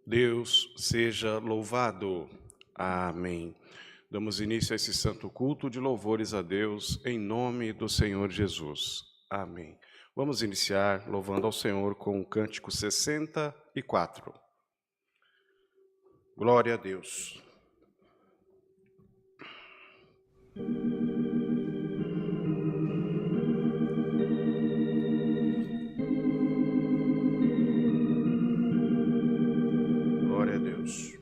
Deus seja louvado. Amém. Damos início a esse santo culto de louvores a Deus, em nome do Senhor Jesus. Amém. Vamos iniciar louvando ao Senhor com o cântico 64. Glória a Deus. Glória a Deus.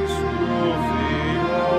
Cristo veio ao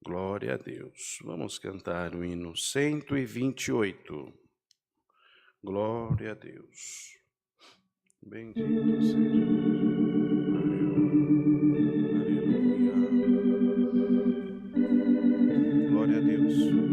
Glória a Deus. Vamos cantar o hino 128. Glória a Deus. Bendito seja. Aleluia. Glória a Deus.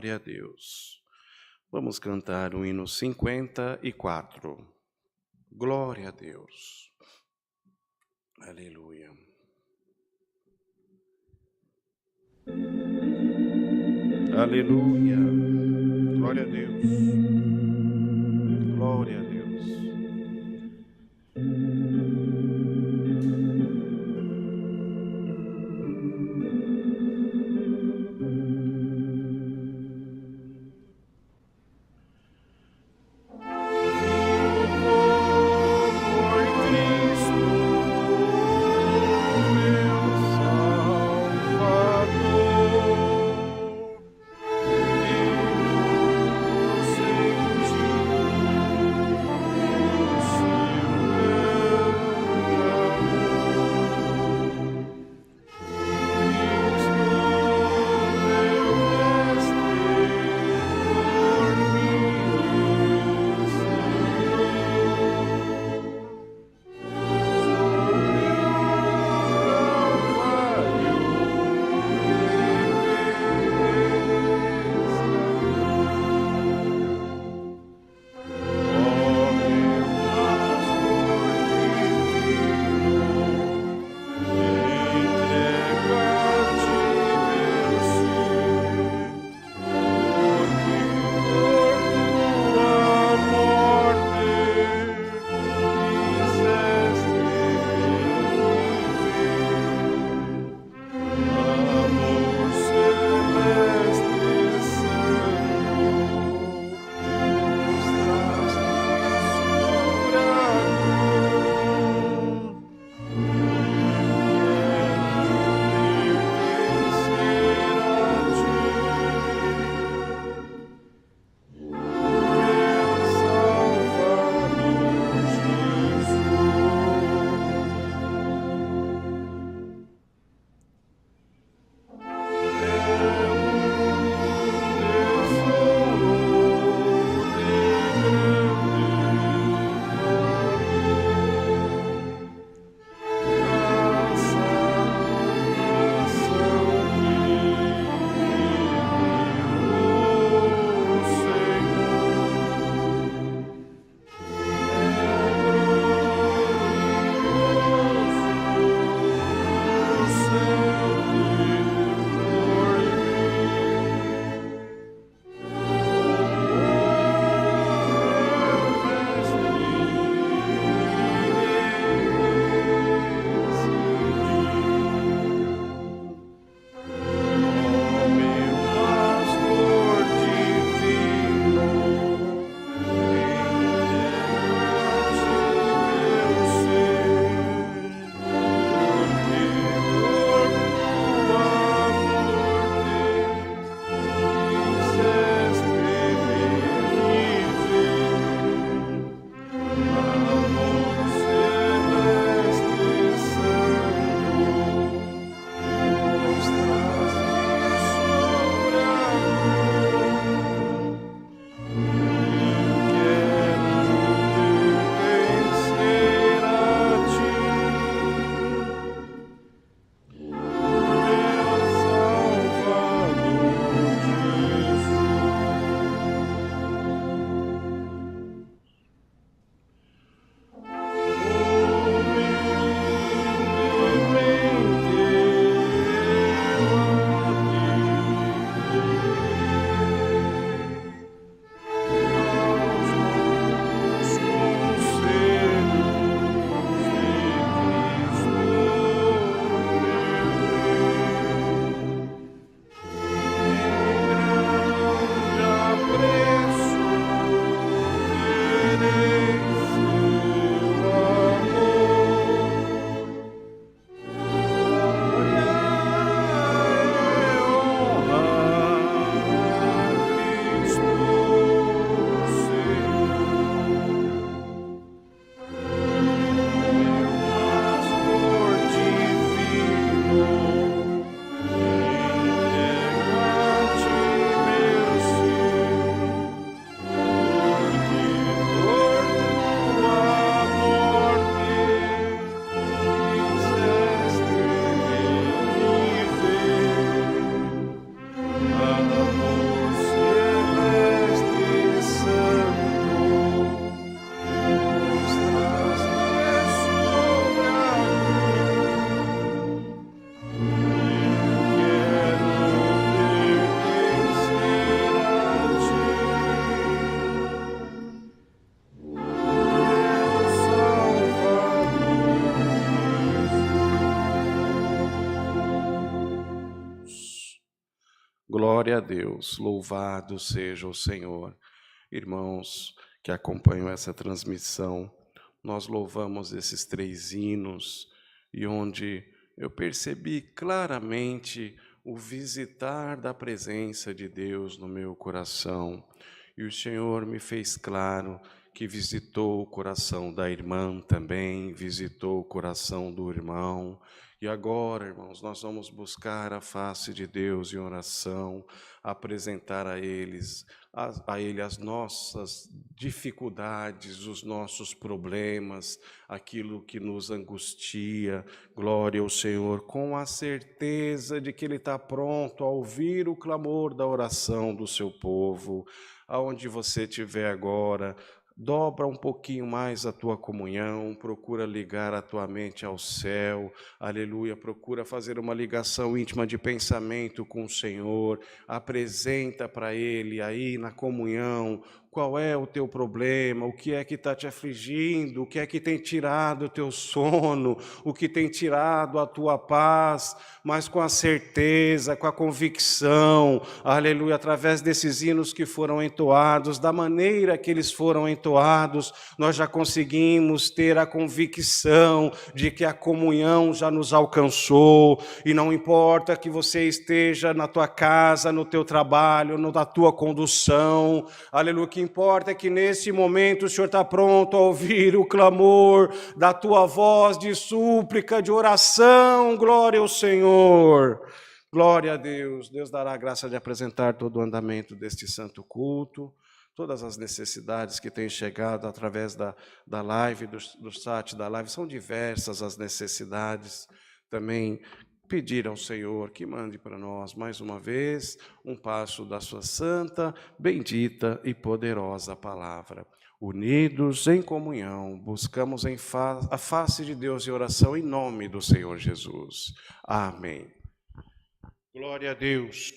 Glória a Deus. Vamos cantar o hino 54. Glória a Deus. Aleluia. Aleluia. Glória a Deus. Glória a Deus. Senhor. Glória a Deus, louvado seja o Senhor. Irmãos que acompanham essa transmissão, nós louvamos esses 3 hinos, e onde eu percebi claramente o visitar da presença de Deus no meu coração. E o Senhor me fez claro que visitou o coração da irmã também, visitou o coração do irmão. E agora, irmãos, nós vamos buscar a face de Deus em oração, apresentar a Ele as nossas dificuldades, os nossos problemas, aquilo que nos angustia. Glória ao Senhor, com a certeza de que Ele está pronto a ouvir o clamor da oração do seu povo. Aonde você estiver agora, dobra um pouquinho mais a tua comunhão, procura ligar a tua mente ao céu, aleluia, procura fazer uma ligação íntima de pensamento com o Senhor, apresenta para Ele aí na comunhão qual é o teu problema, o que é que está te afligindo, o que é que tem tirado o teu sono, o que tem tirado a tua paz, mas com a certeza, com a convicção, aleluia, através desses hinos que foram entoados, da maneira que eles foram entoados, nós já conseguimos ter a convicção de que a comunhão já nos alcançou, e não importa que você esteja na tua casa, no teu trabalho, na tua condução, aleluia, o que importa é que nesse momento o Senhor está pronto a ouvir o clamor da tua voz de súplica, de oração. Glória ao Senhor. Glória a Deus. Deus dará a graça de apresentar todo o andamento deste santo culto, todas as necessidades que têm chegado através da live, do chat da live. São diversas as necessidades. Também pedir ao Senhor que mande para nós, mais uma vez, um passo da sua santa, bendita e poderosa palavra. Unidos em comunhão, buscamos a face de Deus em oração em nome do Senhor Jesus. Amém. Glória a Deus.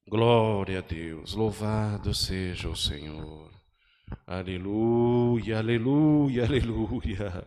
Glória a Deus. Louvado seja o Senhor. Aleluia, aleluia, aleluia.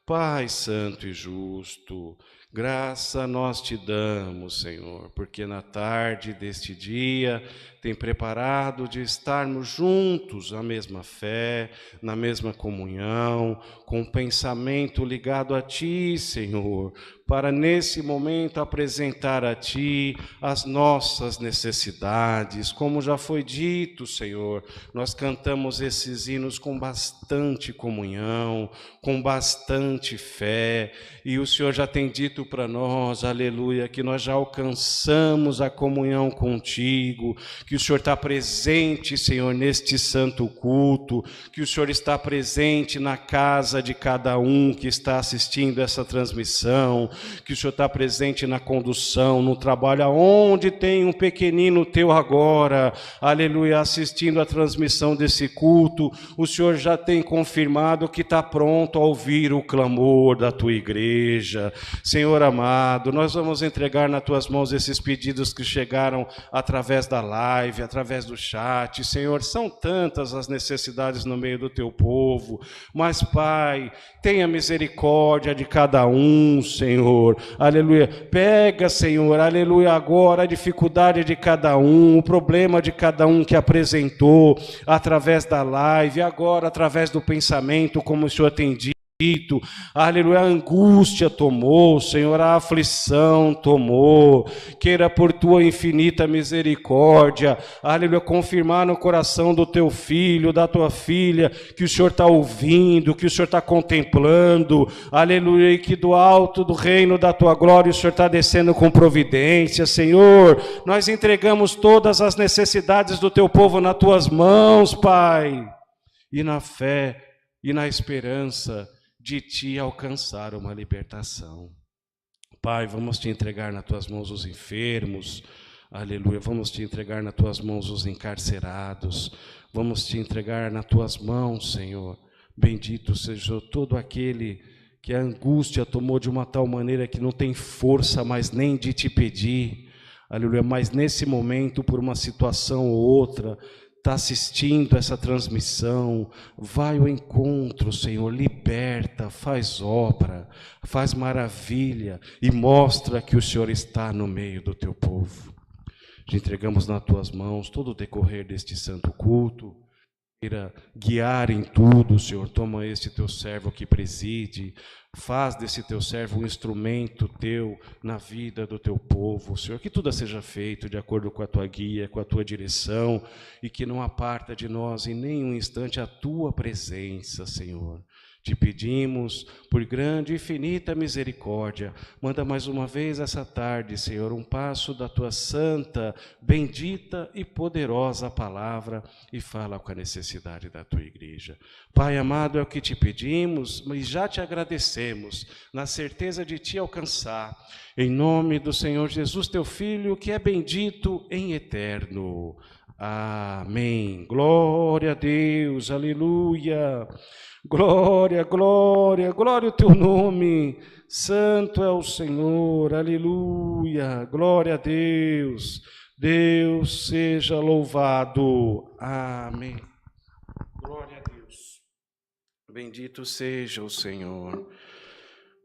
Pai santo e justo, graça nós te damos, Senhor, porque na tarde deste dia tem preparado de estarmos juntos na mesma fé, na mesma comunhão, com o pensamento ligado a Ti, Senhor, para nesse momento apresentar a Ti as nossas necessidades. Como já foi dito, Senhor, nós cantamos esses hinos com bastante comunhão, com bastante fé, e o Senhor já tem dito para nós, aleluia, que nós já alcançamos a comunhão contigo, que o Senhor está presente, Senhor, neste santo culto, que o Senhor está presente na casa de cada um que está assistindo essa transmissão, que o Senhor está presente na condução, no trabalho, aonde tem um pequenino teu agora, aleluia, assistindo a transmissão desse culto, o Senhor já tem confirmado que está pronto a ouvir o clamor da tua igreja. Senhor amado, nós vamos entregar nas tuas mãos esses pedidos que chegaram através da live, através do chat. Senhor, são tantas as necessidades no meio do teu povo, mas Pai, tenha misericórdia de cada um, Senhor, aleluia, pega, Senhor, aleluia, agora a dificuldade de cada um, o problema de cada um que apresentou através da live, agora através do pensamento, como o Senhor tem dito, aleluia, a angústia tomou, Senhor, a aflição tomou, queira por tua infinita misericórdia, aleluia, confirmar no coração do teu filho, da tua filha, que o Senhor está ouvindo, que o Senhor está contemplando, aleluia, e que do alto do reino da tua glória o Senhor está descendo com providência. Senhor, nós entregamos todas as necessidades do teu povo nas tuas mãos, Pai, e na fé e na esperança de Ti alcançar uma libertação. Pai, vamos Te entregar nas Tuas mãos os enfermos, aleluia, vamos Te entregar nas Tuas mãos os encarcerados, vamos Te entregar nas Tuas mãos, Senhor, bendito seja todo aquele que a angústia tomou de uma tal maneira que não tem força mais nem de Te pedir, aleluia, mas nesse momento, por uma situação ou outra, está assistindo essa transmissão, vai ao encontro, Senhor, liberta, faz obra, faz maravilha e mostra que o Senhor está no meio do teu povo. entregamos nas tuas mãos todo o decorrer deste santo culto. Queira guiar em tudo, Senhor. Toma este teu servo que preside, faz desse teu servo um instrumento teu na vida do teu povo, Senhor. Que tudo seja feito de acordo com a tua guia, com a tua direção, e que não aparta de nós em nenhum instante a tua presença, Senhor. Te pedimos, por grande e infinita misericórdia, manda mais uma vez essa tarde, Senhor, um passo da tua santa, bendita e poderosa palavra e fala com a necessidade da tua igreja. Pai amado, é o que te pedimos, mas já te agradecemos, na certeza de te alcançar, em nome do Senhor Jesus, teu Filho, que é bendito em eterno. Amém. Glória a Deus, aleluia. Glória, glória, glória ao teu nome, santo é o Senhor, aleluia, glória a Deus, Deus seja louvado, amém. Glória a Deus, bendito seja o Senhor,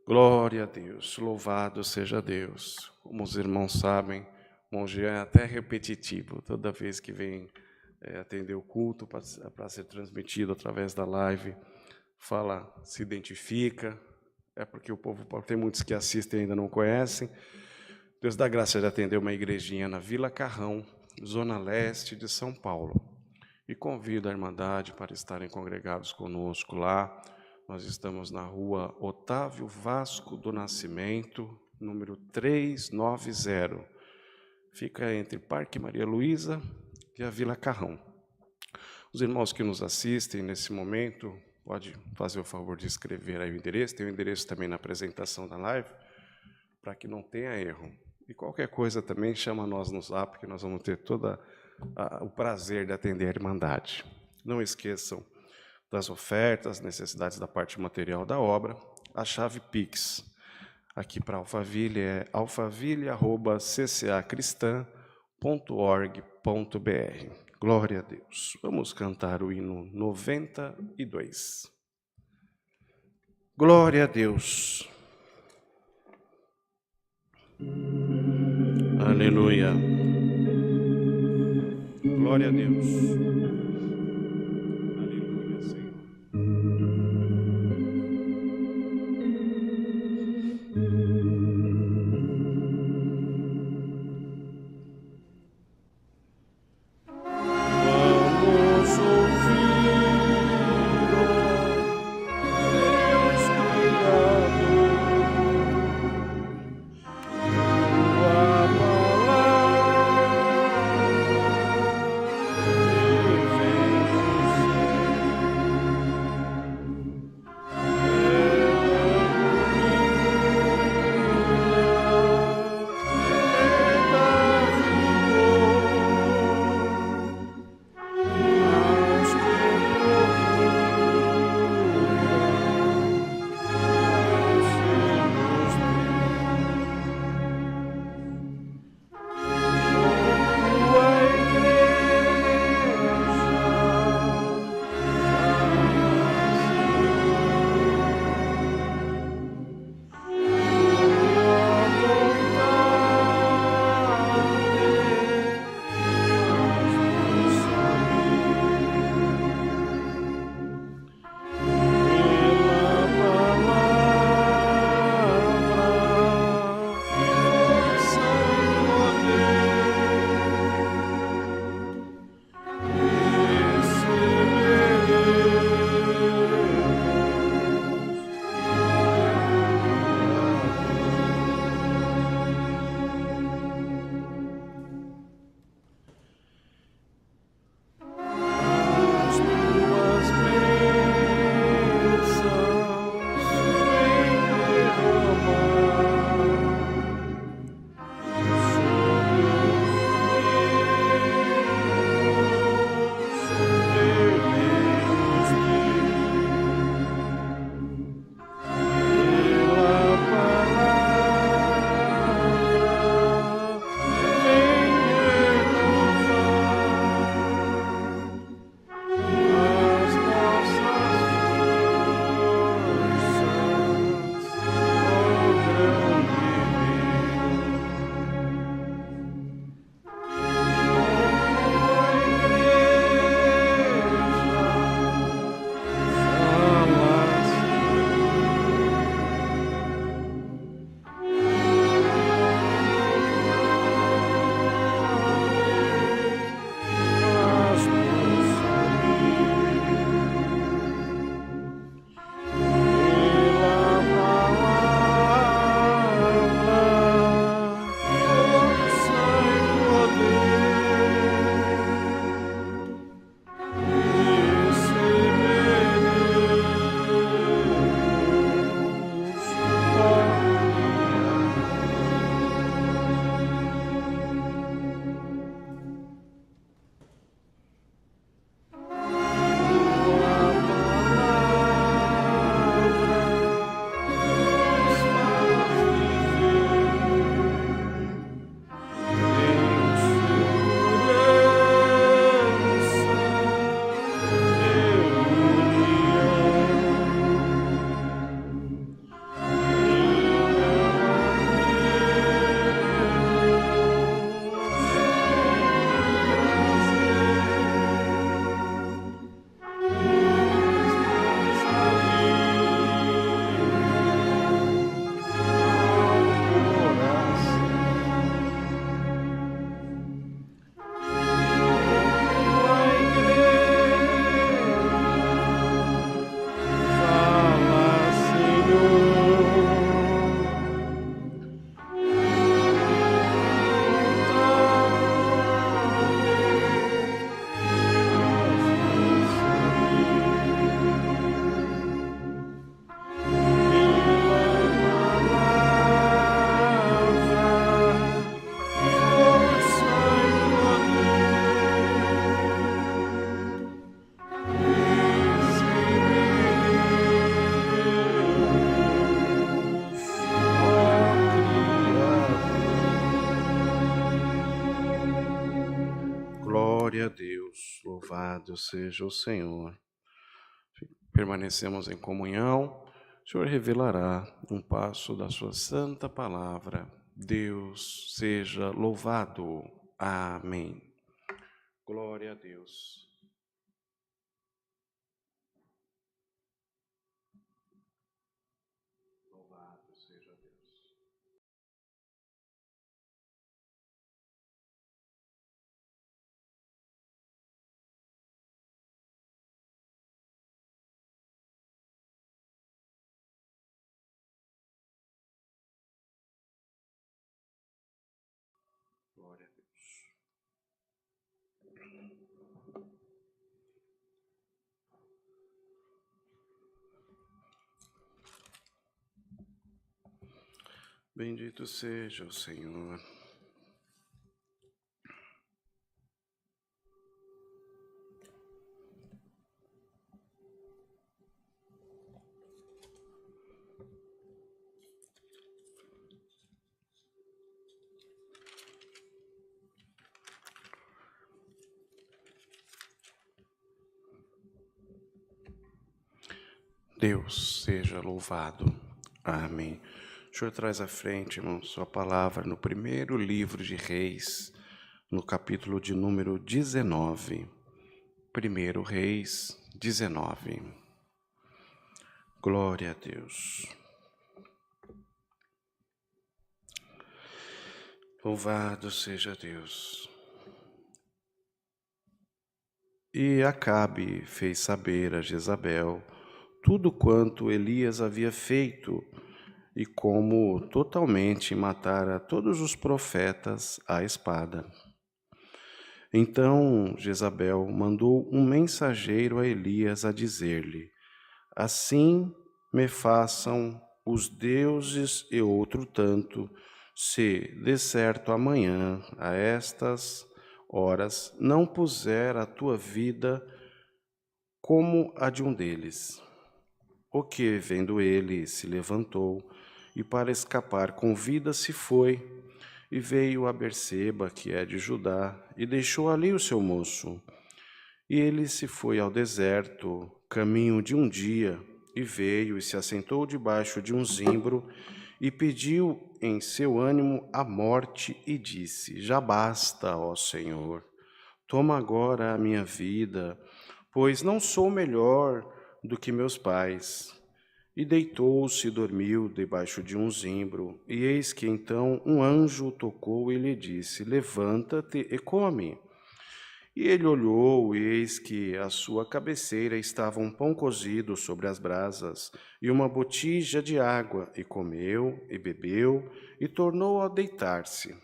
glória a Deus, louvado seja Deus. Como os irmãos sabem, o monge é até repetitivo, toda vez que vem atender o culto para ser transmitido através da live, fala, se identifica, é porque o povo, tem muitos que assistem e ainda não conhecem. Deus dá graça de atender uma igrejinha na Vila Carrão, zona leste de São Paulo. E convido a Irmandade para estarem congregados conosco lá. Nós estamos na rua Otávio Vasco do Nascimento, número 390. Fica entre Parque Maria Luísa e a Vila Carrão. Os irmãos que nos assistem nesse momento, pode fazer o favor de escrever aí o endereço, tem o endereço também na apresentação da live, para que não tenha erro. E qualquer coisa também, chama nós no Zap, que nós vamos ter todo o prazer de atender a Irmandade. Não esqueçam das ofertas, necessidades da parte material da obra, a chave Pix, aqui para Alphaville, é alphaville@ccacristã.org.br. Glória a Deus. Vamos cantar o hino 92. Glória a Deus. Aleluia. Glória a Deus. Aleluia, Senhor. Louvado seja o Senhor. Permanecemos em comunhão. O Senhor revelará um passo da sua santa palavra. Deus seja louvado. Amém. Glória a Deus. Louvado seja Deus. Glória a Deus. Bendito seja o Senhor. Deus seja louvado. Amém. O Senhor traz à frente, irmão, sua palavra no primeiro livro de Reis, no capítulo de número 19. Primeiro Reis 19. Glória a Deus. Louvado seja Deus. E Acabe fez saber a Jezabel tudo quanto Elias havia feito e como totalmente matara todos os profetas à espada. Então Jezabel mandou um mensageiro a Elias a dizer-lhe: assim me façam os deuses e outro tanto, se, de certo, amanhã, a estas horas, não puser a tua vida como a de um deles. O que, vendo ele, se levantou, e para escapar com vida se foi, e veio a Berseba, que é de Judá, e deixou ali o seu moço. E ele se foi ao deserto, caminho de um dia, e veio e se assentou debaixo de um zimbro, e pediu em seu ânimo a morte, e disse: já basta, ó Senhor, toma agora a minha vida, pois não sou melhor do que meus pais. E deitou-se e dormiu debaixo de um zimbro, e eis que então um anjo o tocou e lhe disse: levanta-te e come. E ele olhou, e eis que à sua cabeceira estava um pão cozido sobre as brasas, e uma botija de água, e comeu, e bebeu, e tornou a deitar-se.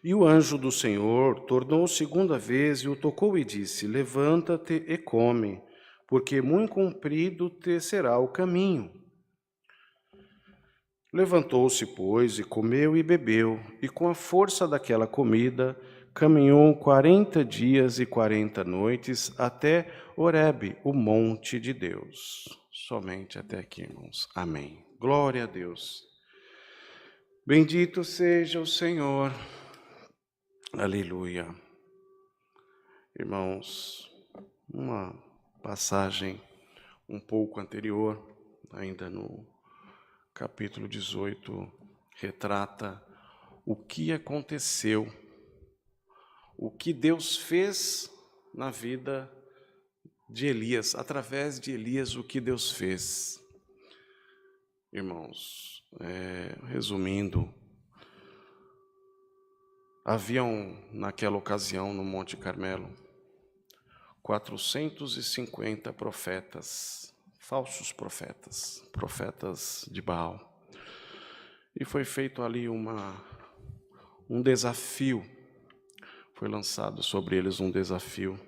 E o anjo do Senhor tornou segunda vez, e o tocou e disse: levanta-te e come, porque muito comprido te será o caminho. Levantou-se, pois, e comeu e bebeu, e com a força daquela comida, caminhou 40 dias e 40 noites até Horebe, o monte de Deus. Somente até aqui, irmãos. Amém. Glória a Deus. Bendito seja o Senhor. Aleluia. Irmãos, uma passagem um pouco anterior, ainda no capítulo 18, retrata o que aconteceu, o que Deus fez na vida de Elias, através de Elias, o que Deus fez. Irmãos, resumindo, haviam naquela ocasião no Monte Carmelo 450 profetas, falsos profetas, profetas de Baal. E foi feito ali um desafio, foi lançado sobre eles um desafio,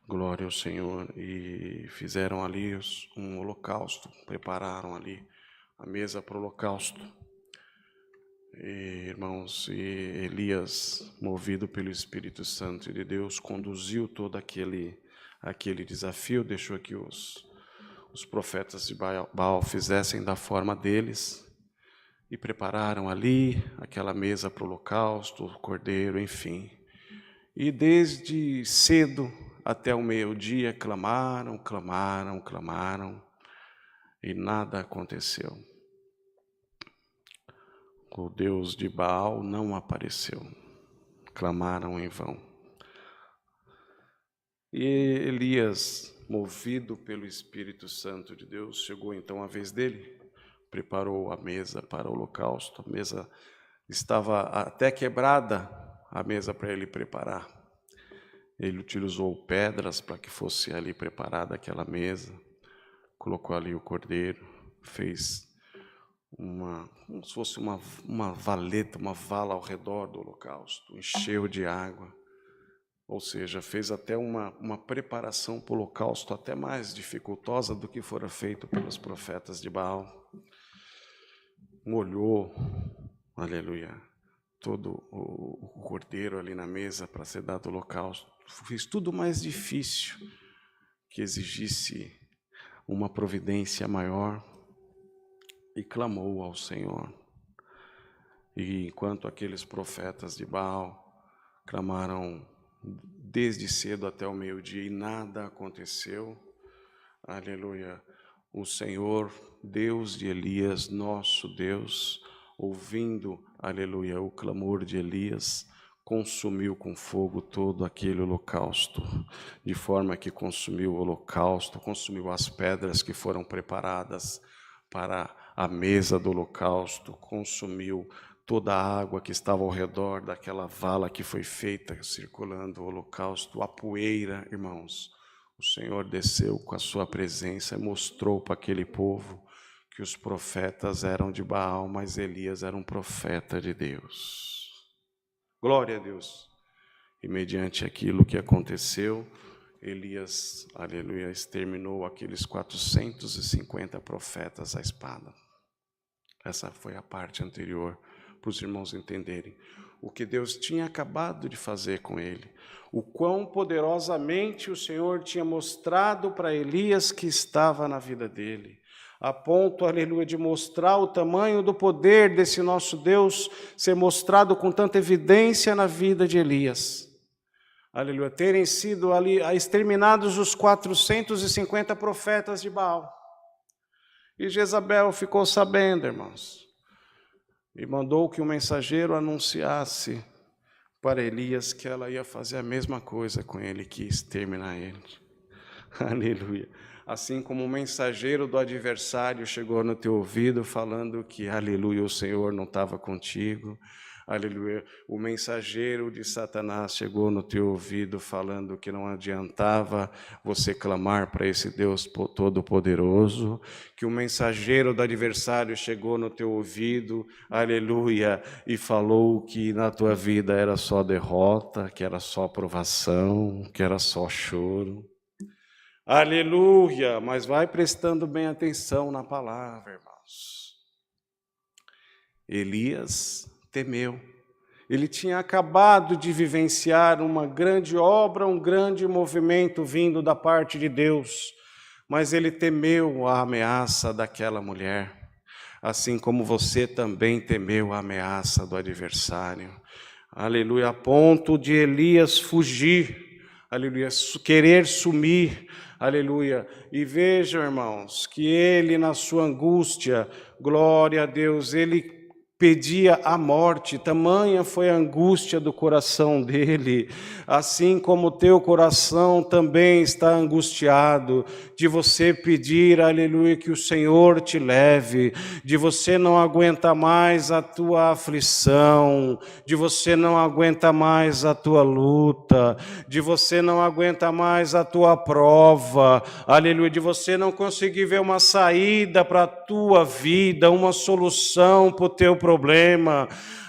glória ao Senhor, e fizeram ali um holocausto, prepararam ali a mesa para o holocausto. E, irmãos, e Elias, movido pelo Espírito Santo de Deus, conduziu todo aquele desafio, deixou que os profetas de Baal fizessem da forma deles, e prepararam ali aquela mesa para o holocausto, o cordeiro, enfim. E desde cedo até o meio-dia clamaram, e nada aconteceu. O Deus de Baal não apareceu. Clamaram em vão. E Elias, movido pelo Espírito Santo de Deus, chegou então a vez dele, preparou a mesa para o holocausto. A mesa estava até quebrada, a mesa para ele preparar. Ele utilizou pedras para que fosse ali preparada aquela mesa, colocou ali o cordeiro, fez como se fosse uma valeta, uma vala ao redor do holocausto, encheu de água, ou seja, fez até uma preparação para o holocausto até mais dificultosa do que fora feito pelos profetas de Baal. Molhou, aleluia, todo o cordeiro ali na mesa para ser dado o holocausto. Fez tudo mais difícil, que exigisse uma providência maior, e clamou ao Senhor. E enquanto aqueles profetas de Baal clamaram desde cedo até o meio-dia e nada aconteceu, aleluia, o Senhor, Deus de Elias, nosso Deus, ouvindo, aleluia, o clamor de Elias, consumiu com fogo todo aquele holocausto, de forma que consumiu o holocausto, consumiu as pedras que foram preparadas para a mesa do holocausto, consumiu toda a água que estava ao redor daquela vala que foi feita circulando o holocausto, a poeira, irmãos. O Senhor desceu com a sua presença e mostrou para aquele povo que os profetas eram de Baal, mas Elias era um profeta de Deus. Glória a Deus. E mediante aquilo que aconteceu, Elias, aleluia, exterminou aqueles 450 profetas à espada. Essa foi a parte anterior, para os irmãos entenderem o que Deus tinha acabado de fazer com ele, o quão poderosamente o Senhor tinha mostrado para Elias que estava na vida dele, a ponto, aleluia, de mostrar o tamanho do poder desse nosso Deus ser mostrado com tanta evidência na vida de Elias. Aleluia, terem sido ali exterminados os 450 profetas de Baal. E Jezabel ficou sabendo, irmãos, e mandou que o mensageiro anunciasse para Elias que ela ia fazer a mesma coisa com ele, que ia exterminar ele. Aleluia. Assim como o mensageiro do adversário chegou no teu ouvido falando que, aleluia, o Senhor não estava contigo. Aleluia, o mensageiro de Satanás chegou no teu ouvido falando que não adiantava você clamar para esse Deus Todo-Poderoso, que o mensageiro do adversário chegou no teu ouvido, aleluia, e falou que na tua vida era só derrota, que era só provação, que era só choro. Aleluia, mas vai prestando bem atenção na palavra, irmãos. Elias temeu. Ele tinha acabado de vivenciar uma grande obra, um grande movimento vindo da parte de Deus, mas ele temeu a ameaça daquela mulher, assim como você também temeu a ameaça do adversário. Aleluia, a ponto de Elias fugir, aleluia, querer sumir, aleluia. E vejam, irmãos, que ele na sua angústia, glória a Deus, ele pedia a morte, tamanha foi a angústia do coração dele, assim como o teu coração também está angustiado, de você pedir, aleluia, que o Senhor te leve, de você não aguenta mais a tua aflição, de você não aguenta mais a tua luta, de você não aguenta mais a tua prova, aleluia, de você não conseguir ver uma saída para a tua vida, uma solução para o teu problema.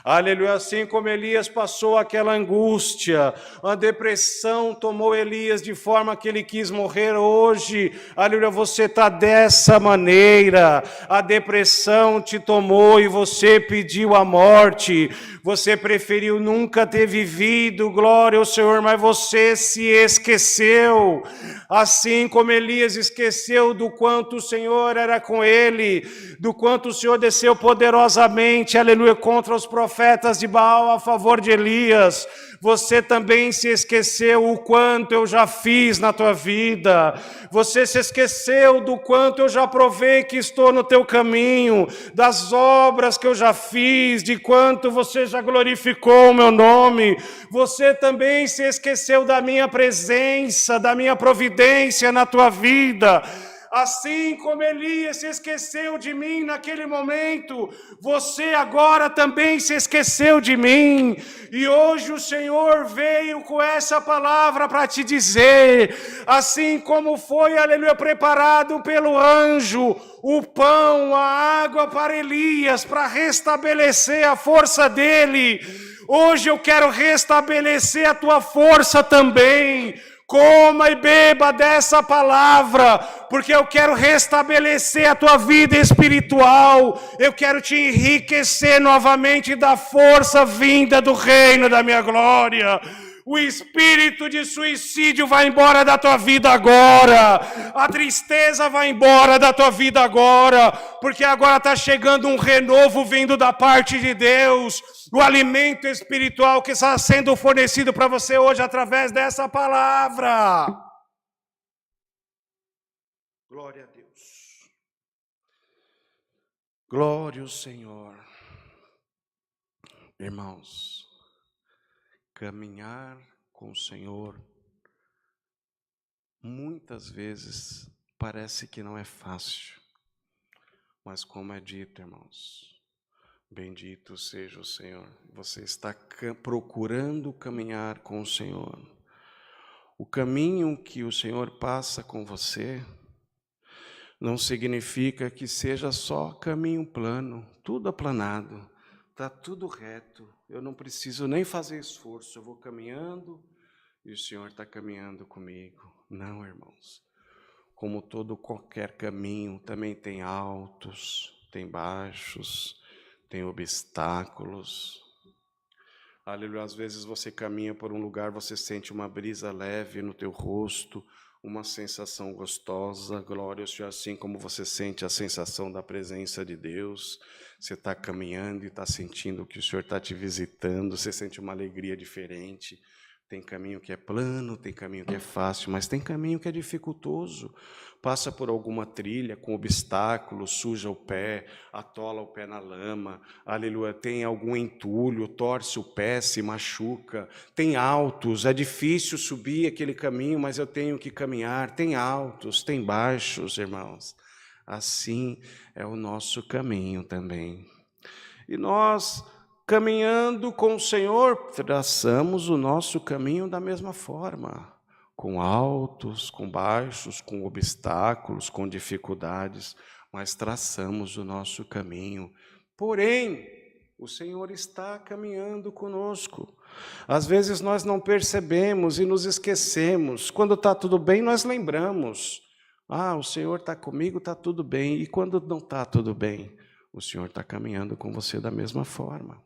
Aleluia, assim como Elias passou aquela angústia, a depressão tomou Elias de forma que ele quis morrer. Hoje, aleluia, você está dessa maneira, a depressão te tomou e você pediu a morte, você preferiu nunca ter vivido, glória ao Senhor, mas você se esqueceu, assim como Elias esqueceu do quanto o Senhor era com ele, do quanto o Senhor desceu poderosamente diretamente, aleluia, contra os profetas de Baal a favor de Elias. Você também se esqueceu o quanto eu já fiz na tua vida. Você se esqueceu do quanto eu já provei que estou no teu caminho, das obras que eu já fiz, de quanto você já glorificou o meu nome. Você também se esqueceu da minha presença, da minha providência na tua vida. Assim como Elias se esqueceu de mim naquele momento, você agora também se esqueceu de mim. E hoje o Senhor veio com essa palavra para te dizer, assim como foi, aleluia, preparado pelo anjo, o pão, a água para Elias, para restabelecer a força dele. Hoje eu quero restabelecer a tua força também. Coma e beba dessa palavra, porque eu quero restabelecer a tua vida espiritual, eu quero te enriquecer novamente da força vinda do reino da minha glória. O espírito de suicídio vai embora da tua vida agora, a tristeza vai embora da tua vida agora, porque agora está chegando um renovo vindo da parte de Deus, o alimento espiritual que está sendo fornecido para você hoje através dessa palavra. Glória a Deus. Glória ao Senhor. Irmãos, caminhar com o Senhor muitas vezes parece que não é fácil, mas como é dito, irmãos, bendito seja o Senhor. Você está procurando caminhar com o Senhor. O caminho que o Senhor passa com você não significa que seja só caminho plano, tudo aplanado, está tudo reto. Eu não preciso nem fazer esforço, eu vou caminhando e o Senhor está caminhando comigo. Não, irmãos. Como qualquer caminho, também tem altos, tem baixos, tem obstáculos. Aleluia, às vezes você caminha por um lugar, você sente uma brisa leve no teu rosto, uma sensação gostosa, glória ao Senhor, assim como você sente a sensação da presença de Deus. Você está caminhando e está sentindo que o Senhor está te visitando, você sente uma alegria diferente. Tem caminho que é plano, tem caminho que é fácil, mas tem caminho que é dificultoso. Passa por alguma trilha com obstáculos, suja o pé, atola o pé na lama, aleluia, tem algum entulho, torce o pé, se machuca. Tem altos, é difícil subir aquele caminho, mas eu tenho que caminhar. Tem altos, tem baixos, irmãos. Assim é o nosso caminho também. E nós, caminhando com o Senhor, traçamos o nosso caminho da mesma forma, com altos, com baixos, com obstáculos, com dificuldades, mas traçamos o nosso caminho. Porém, o Senhor está caminhando conosco. Às vezes nós não percebemos e nos esquecemos. Quando está tudo bem, nós lembramos. O Senhor está comigo, está tudo bem. E quando não está tudo bem, o Senhor está caminhando com você da mesma forma.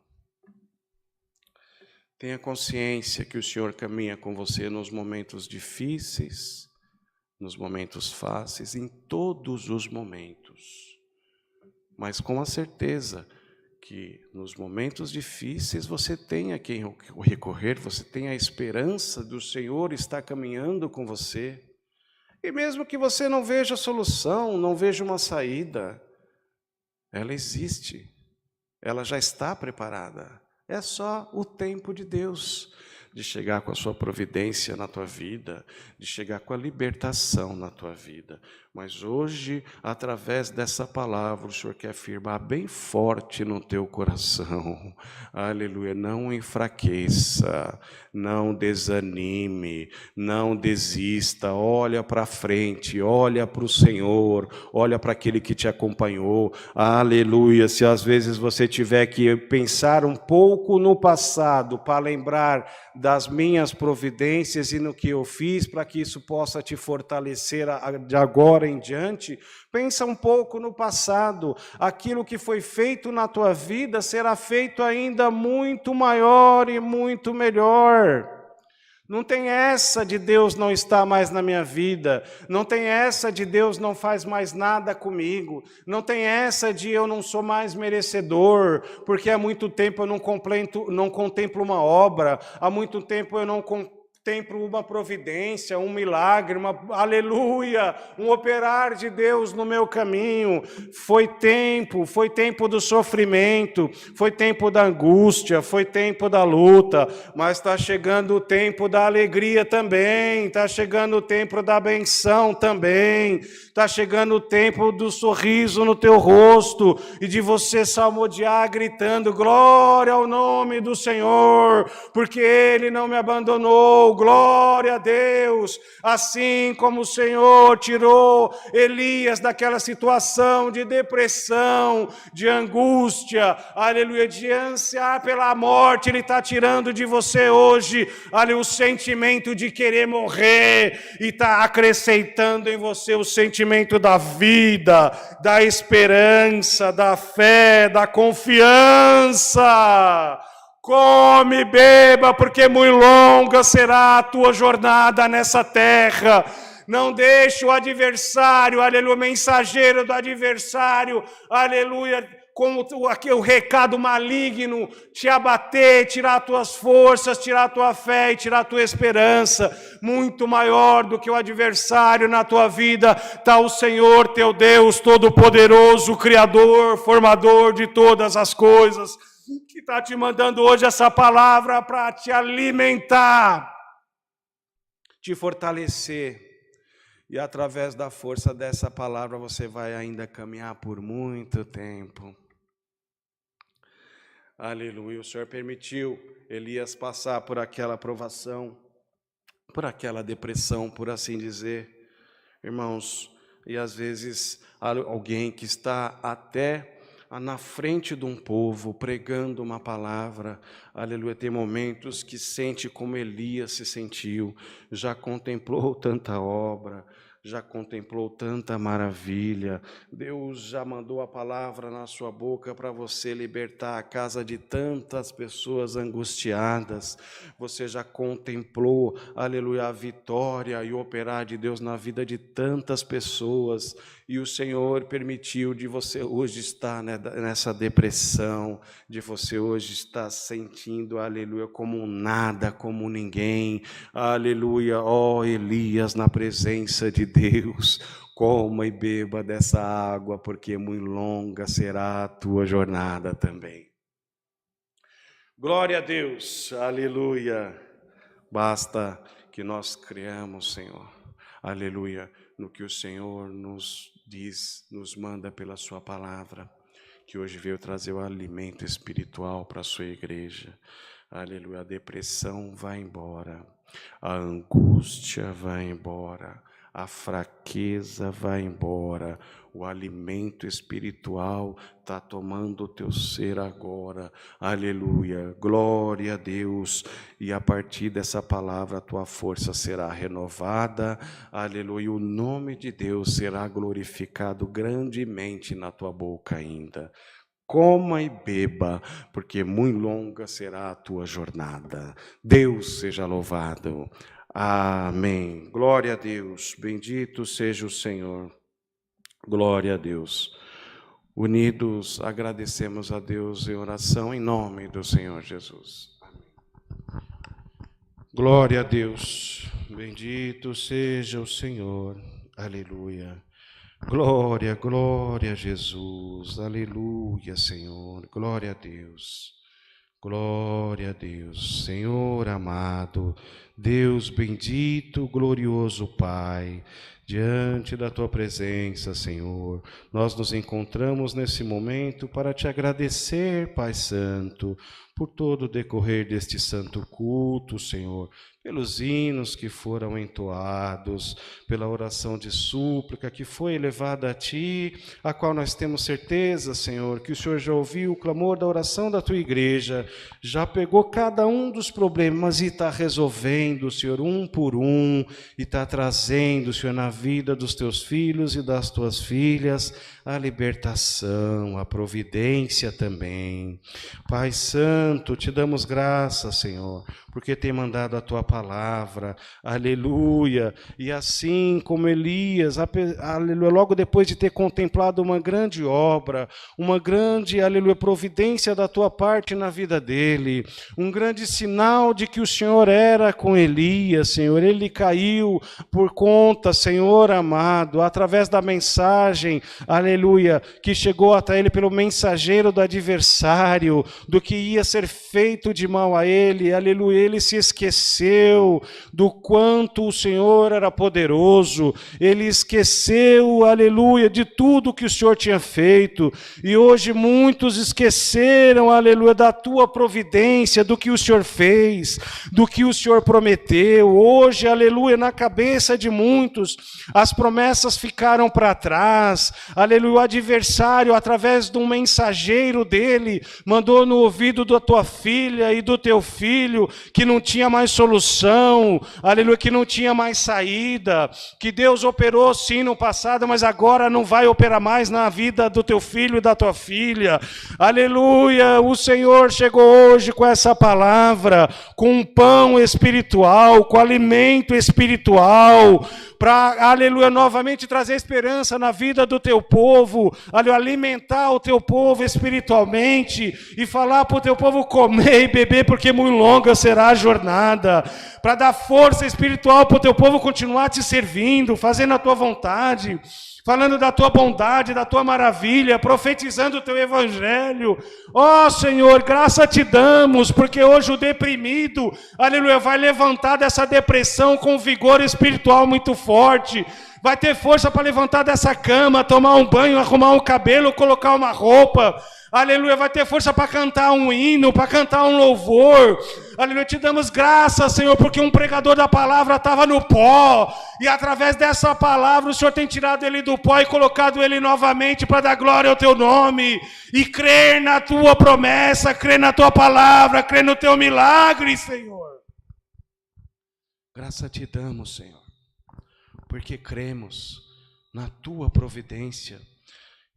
Tenha consciência que o Senhor caminha com você nos momentos difíceis, nos momentos fáceis, em todos os momentos. Mas com a certeza que nos momentos difíceis você tem a quem recorrer, você tem a esperança do Senhor estar caminhando com você. E mesmo que você não veja a solução, não veja uma saída, ela existe, ela já está preparada. É só o tempo de Deus, de chegar com a sua providência na tua vida, de chegar com a libertação na tua vida. Mas hoje, através dessa palavra, o Senhor quer afirmar bem forte no teu coração. Aleluia, não enfraqueça, não desanime, não desista. Olha para frente, olha para o Senhor, olha para aquele que te acompanhou. Aleluia, se às vezes você tiver que pensar um pouco no passado para lembrar das minhas providências e no que eu fiz para que isso possa te fortalecer de agora em diante, pensa um pouco no passado. Aquilo que foi feito na tua vida será feito ainda muito maior e muito melhor. Não tem essa de Deus não estar mais na minha vida. Não tem essa de Deus não faz mais nada comigo. Não tem essa de eu não sou mais merecedor, porque há muito tempo eu não contemplo uma obra, há muito tempo eu não contemplo uma providência, um milagre, aleluia, um operar de Deus no meu caminho. Foi tempo do sofrimento, foi tempo da angústia, foi tempo da luta, mas está chegando o tempo da alegria também, está chegando o tempo da benção também, está chegando o tempo do sorriso no teu rosto e de você salmodiar gritando, glória ao nome do Senhor, porque Ele não me abandonou, glória a Deus, assim como o Senhor tirou Elias daquela situação de depressão, de angústia, aleluia, de ansiar pela morte, Ele está tirando de você hoje, aleluia, o sentimento de querer morrer e está acrescentando em você o sentimento da vida, da esperança, da fé, da confiança. Come, beba, porque muito longa será a tua jornada nessa terra. Não deixe o adversário, aleluia, o mensageiro do adversário, aleluia, com o recado maligno, te abater, tirar tuas forças, tirar tua fé e tirar tua esperança. Muito maior do que o adversário na tua vida está o Senhor teu Deus, Todo-Poderoso, Criador, Formador de todas as coisas, que está te mandando hoje essa palavra para te alimentar, te fortalecer. E através da força dessa palavra você vai ainda caminhar por muito tempo. Aleluia. O Senhor permitiu Elias passar por aquela provação, por aquela depressão, por assim dizer. Irmãos, e às vezes alguém que está até na frente de um povo, pregando uma palavra, aleluia, tem momentos que sente como Elias se sentiu, já contemplou tanta obra, já contemplou tanta maravilha, Deus já mandou a palavra na sua boca para você libertar a casa de tantas pessoas angustiadas, você já contemplou, aleluia, a vitória e o operar de Deus na vida de tantas pessoas, e o Senhor permitiu de você hoje estar nessa depressão, de você hoje estar sentindo, aleluia, como nada, como ninguém, aleluia, ó Elias, na presença de Deus, coma e beba dessa água, porque muito longa será a tua jornada também. Glória a Deus, aleluia, basta que nós creamos, Senhor, aleluia, no que o Senhor nos diz, nos manda pela sua palavra, que hoje veio trazer o alimento espiritual para a sua igreja. Aleluia, a depressão vai embora, a angústia vai embora, a fraqueza vai embora, o alimento espiritual está tomando o teu ser agora, aleluia, glória a Deus, e a partir dessa palavra a tua força será renovada, aleluia, o nome de Deus será glorificado grandemente na tua boca ainda. Coma e beba, porque muito longa será a tua jornada. Deus seja louvado. Amém. Glória a Deus. Bendito seja o Senhor. Glória a Deus. Unidos, agradecemos a Deus em oração em nome do Senhor Jesus. Amém. Glória a Deus. Bendito seja o Senhor. Aleluia. Glória, glória a Jesus, aleluia, Senhor, glória a Deus, glória a Deus, Senhor amado, Deus bendito, glorioso Pai, diante da Tua presença, Senhor, nós nos encontramos nesse momento para Te agradecer, Pai Santo, por todo o decorrer deste santo culto, Senhor, pelos hinos que foram entoados, pela oração de súplica que foi elevada a Ti, a qual nós temos certeza, Senhor, que o Senhor já ouviu o clamor da oração da Tua igreja, já pegou cada um dos problemas e está resolvendo, Senhor, um por um, e está trazendo, Senhor, na vida dos Teus filhos e das Tuas filhas, a libertação, a providência também. Pai Santo, Te damos graças, Senhor, porque tem mandado a Tua palavra palavra, aleluia. E assim como Elias, aleluia, logo depois de ter contemplado uma grande obra, uma grande, aleluia, providência da tua parte na vida dele, um grande sinal de que o Senhor era com Elias, Senhor, ele caiu por conta, Senhor amado, através da mensagem, aleluia, que chegou até ele pelo mensageiro do adversário, do que ia ser feito de mal a ele, aleluia, ele se esqueceu do quanto o Senhor era poderoso, ele esqueceu, aleluia, de tudo que o Senhor tinha feito, e hoje muitos esqueceram, aleluia, da tua providência, do que o Senhor fez, do que o Senhor prometeu. Hoje, aleluia, na cabeça de muitos, as promessas ficaram para trás, aleluia, o adversário, através de um mensageiro dele, mandou no ouvido da tua filha e do teu filho, que não tinha mais solução, aleluia, que não tinha mais saída, que Deus operou sim no passado, mas agora não vai operar mais na vida do teu filho e da tua filha, aleluia. O Senhor chegou hoje com essa palavra, com um pão espiritual, com alimento espiritual, para, aleluia, novamente trazer esperança na vida do teu povo, aleluia, alimentar o teu povo espiritualmente e falar para o teu povo comer e beber, porque muito longa será a jornada, para dar força espiritual para o teu povo continuar te servindo, fazendo a tua vontade, falando da tua bondade, da tua maravilha, profetizando o teu evangelho. Ó Senhor, graça te damos, porque hoje o deprimido, aleluia, vai levantar dessa depressão com vigor espiritual muito forte, vai ter força para levantar dessa cama, tomar um banho, arrumar um cabelo, colocar uma roupa, aleluia, vai ter força para cantar um hino, para cantar um louvor, aleluia, te damos graça, Senhor, porque um pregador da palavra estava no pó, e através dessa palavra o Senhor tem tirado ele do pó e colocado ele novamente para dar glória ao teu nome, e crer na tua promessa, crer na tua palavra, crer no teu milagre, Senhor. Graça te damos, Senhor, porque cremos na tua providência,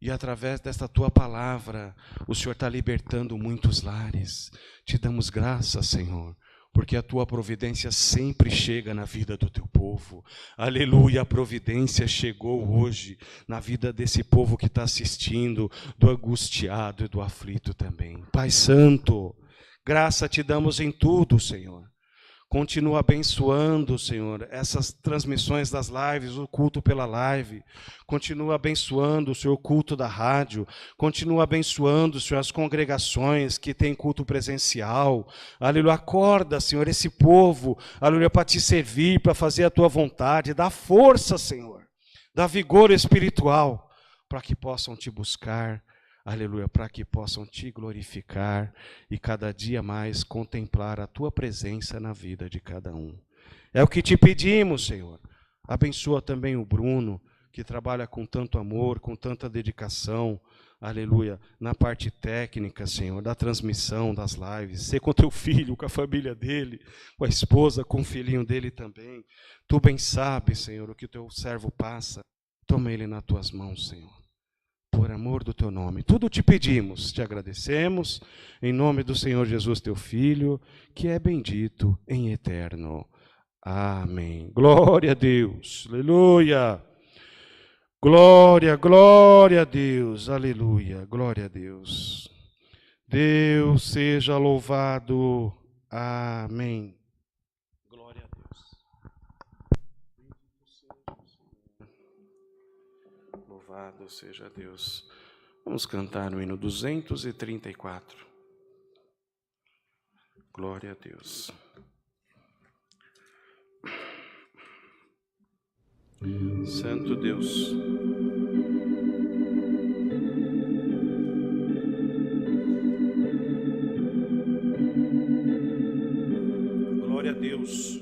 e através desta tua palavra, o Senhor está libertando muitos lares. Te damos graça, Senhor, porque a tua providência sempre chega na vida do teu povo. Aleluia, a providência chegou hoje na vida desse povo que está assistindo, do angustiado e do aflito também. Pai Santo, graça te damos em tudo, Senhor. Continua abençoando, Senhor, essas transmissões das lives, o culto pela live. Continua abençoando, Senhor, o culto da rádio. Continua abençoando, Senhor, as congregações que têm culto presencial. Aleluia, acorda, Senhor, esse povo, aleluia, para te servir, para fazer a tua vontade. Dá força, Senhor, dá vigor espiritual, para que possam te buscar. Aleluia, para que possam te glorificar e cada dia mais contemplar a tua presença na vida de cada um. É o que te pedimos, Senhor. Abençoa também o Bruno, que trabalha com tanto amor, com tanta dedicação, aleluia, na parte técnica, Senhor, da transmissão das lives. Ser com o teu filho, com a família dele, com a esposa, com o filhinho dele também. Tu bem sabes, Senhor, o que o teu servo passa. Toma ele nas tuas mãos, Senhor. Por amor do teu nome, tudo te pedimos, te agradecemos, em nome do Senhor Jesus, teu Filho, que é bendito em eterno. Amém. Glória a Deus, aleluia. Glória, glória a Deus, aleluia, glória a Deus. Deus seja louvado, amém. Glória a Deus. Louvado seja Deus. Vamos cantar no hino 234. Glória a Deus. Santo Deus. Glória a Deus. Deus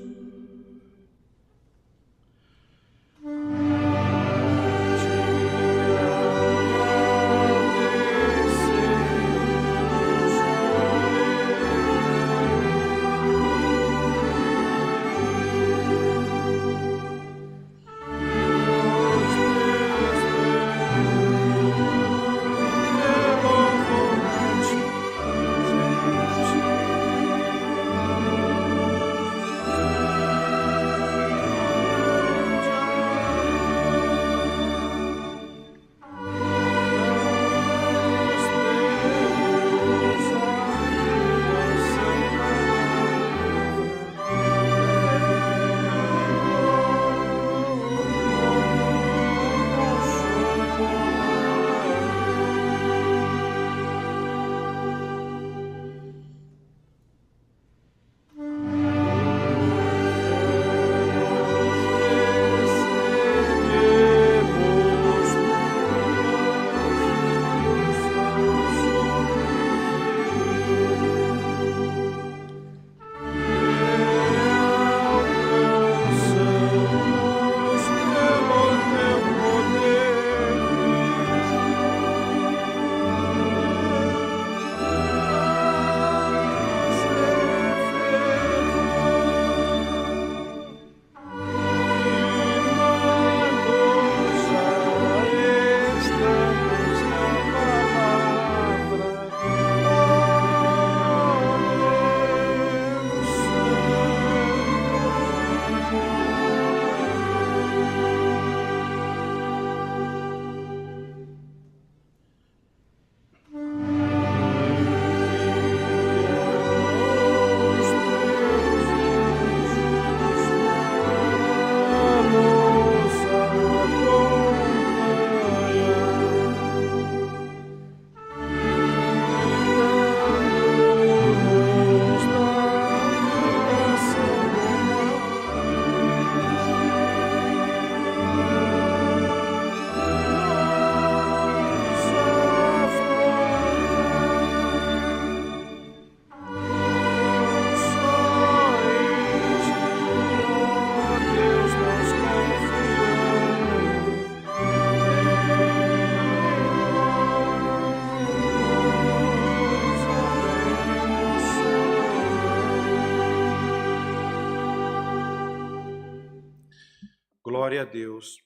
Glória a Deus.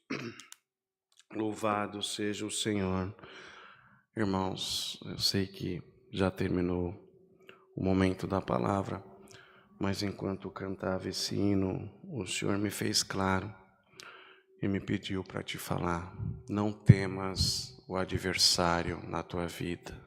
Louvado seja o Senhor. Irmãos, eu sei que já terminou o momento da palavra, mas enquanto cantava esse hino, o Senhor me fez claro e me pediu para te falar: não temas o adversário na tua vida.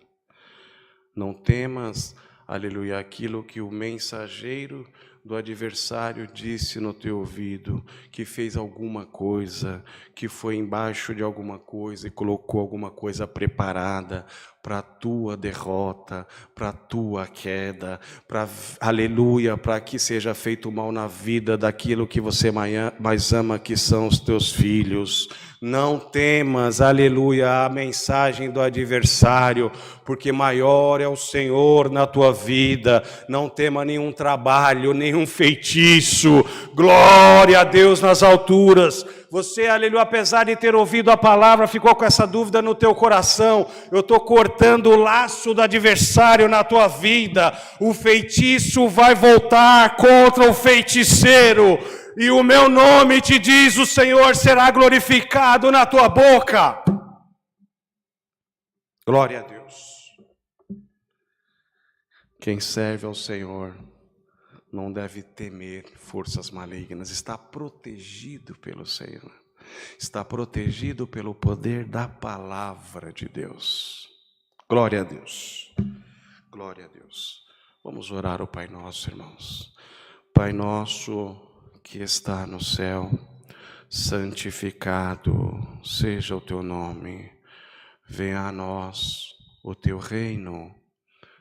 Não temas, aleluia, aquilo que o mensageiro do adversário disse no teu ouvido, que fez alguma coisa, que foi embaixo de alguma coisa e colocou alguma coisa preparada para a tua derrota, para a tua queda, para, aleluia, para que seja feito mal na vida daquilo que você mais ama, que são os teus filhos. Não temas, aleluia, a mensagem do adversário, porque maior é o Senhor na tua vida. Não tema nenhum trabalho, nenhum feitiço. Glória a Deus nas alturas. Você, aleluia, apesar de ter ouvido a palavra, ficou com essa dúvida no teu coração. Eu estou cortando o laço do adversário na tua vida. O feitiço vai voltar contra o feiticeiro. E o meu nome, te diz o Senhor, será glorificado na tua boca. Glória a Deus. Quem serve ao Senhor não deve temer forças malignas. Está protegido pelo Senhor. Está protegido pelo poder da palavra de Deus. Glória a Deus. Glória a Deus. Vamos orar ao Pai Nosso, irmãos. Pai Nosso que está no céu, santificado seja o teu nome. Venha a nós o teu reino.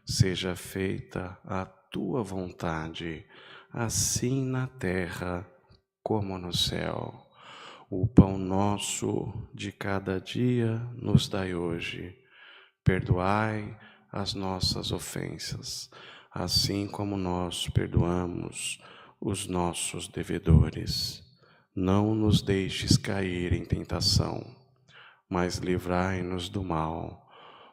Seja feita a tua vontade, assim na terra como no céu. O pão nosso de cada dia nos dai hoje. Perdoai as nossas ofensas, assim como nós perdoamos os nossos devedores. Não nos deixes cair em tentação, mas livrai-nos do mal,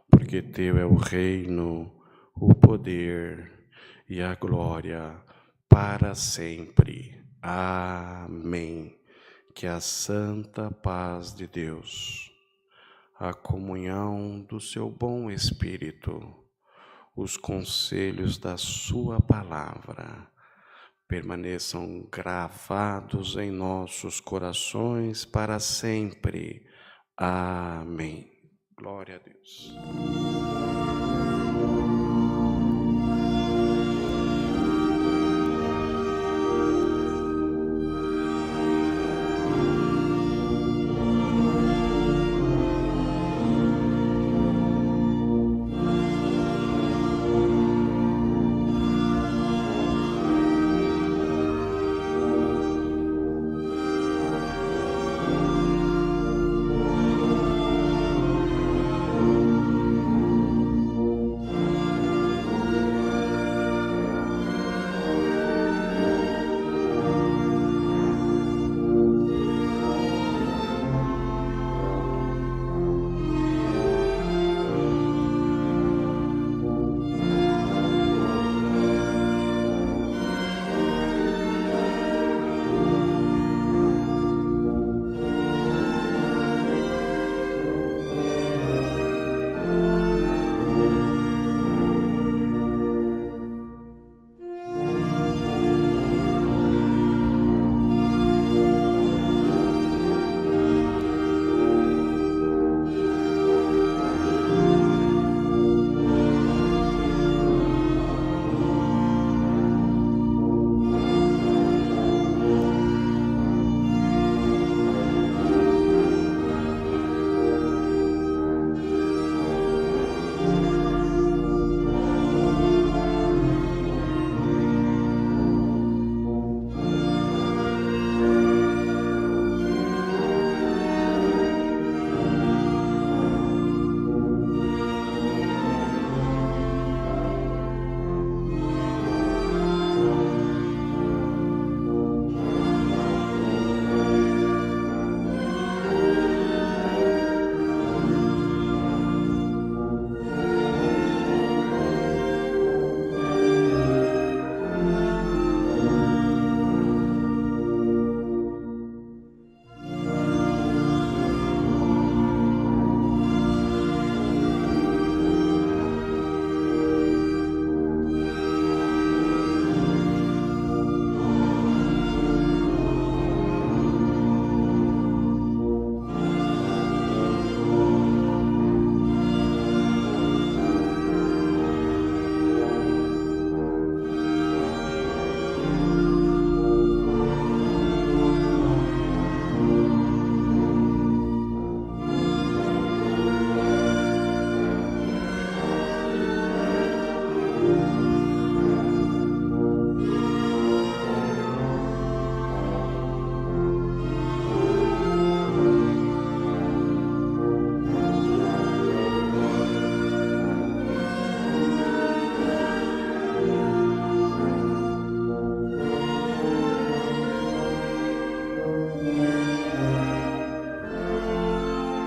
porque teu é o reino, o poder e a glória para sempre. Amém. Que a santa paz de Deus, a comunhão do seu bom Espírito, os conselhos da sua palavra permaneçam gravados em nossos corações para sempre. Amém. Glória a Deus.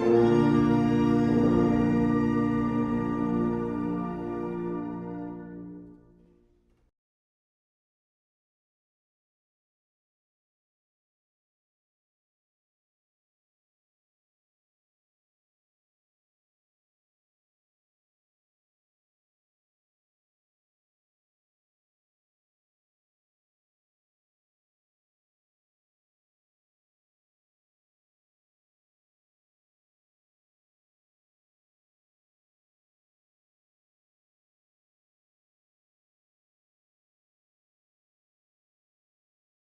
Amém.